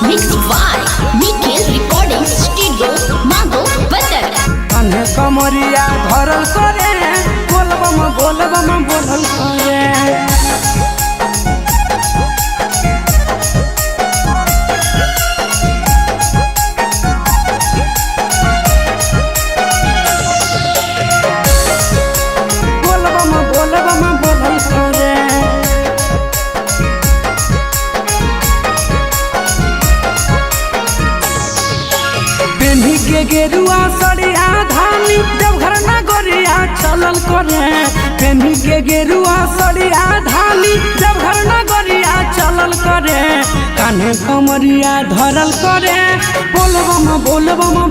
Mixed by Nikhil Recording Studio, Mago Batar. कान्हे कमरिया धरल करे बोलबम बोलल करे गेरुआ सड़िया धानी देवघर नगरिया चलल करे पेन्ही के गेरुआ सड़िया धानी देवघर नगरिया चलल करे कान्हे कमरिया धरल करे बोलबम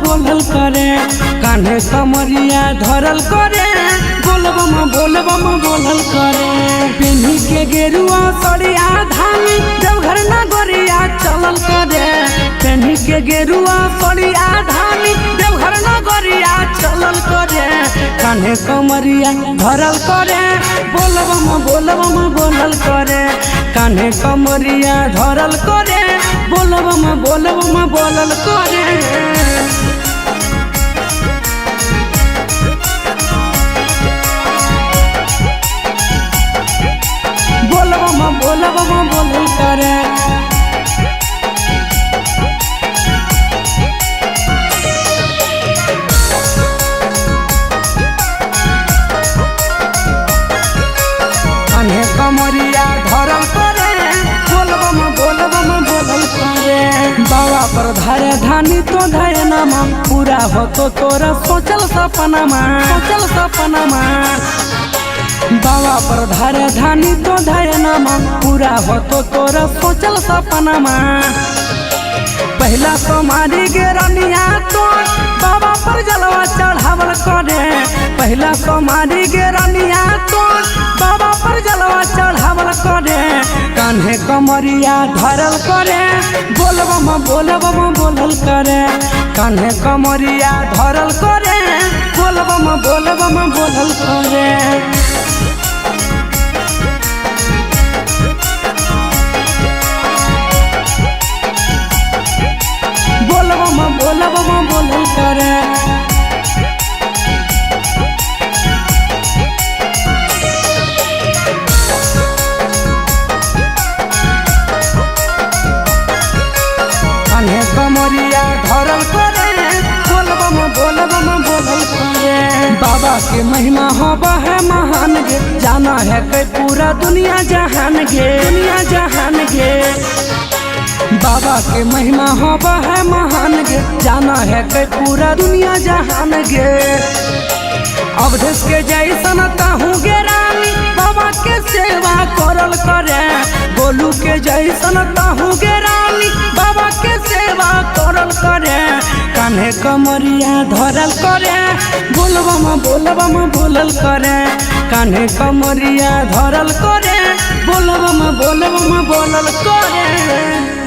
बोलल करे कान्हे कमरिया धरल करे बोलबम बोलल करे पेन्ही के गेरुआ सड़िया धानी देवघर नगरिया चलल करे पेन्ही के गेरुआ सड़िया धानी देवघर नगरिया चलल करे कान्हे कमरिया धरल करे बोलबम बोलल करे कान्हे कमरिया धरल करे बोलबम बोलल करे बोलबम बोलल करे कान्हे कमरिया धरल करे बोलबम बोलल करे बाबा पर धारे धानी तो धारे नामा पूरा हो तो तोरा सोचल सपनामा बाबा पर धारे धानी तो धारे नामा पूरा हो तो तोरा सोचल सपनामा पहला सोमारी के रनिया तो बाबा पर जलवा चढ़ावल करे पहला सोमारी के रनिया तो बाबा पर जलवा चढ़ावल करे कान्हे कमरिया धरल करे बोलबम बोलल करे कान्हे कमरिया धरल करे बोलबम बोलल करे बोलबम बोलल करे कान्हे कमरिया धरल करे बोलबम बोलल करे बाबा के महिमा होबा है महान गे जाना है कई पूरा दुनिया जहान गे बाबा के महिमा होबा है महान गे जाना है कई पूरा दुनिया जहान गे अवधेश के जैसन ताहू गे रानी बाबा के सेवा करल करे गोलू के जैसन ताहू गे रानी बाबा के सेवा करल करे कान्हे कमरिया धरल करे बोलबम बोलल करे कान्हे कमरिया धरल करे बोलबम बोलल करे।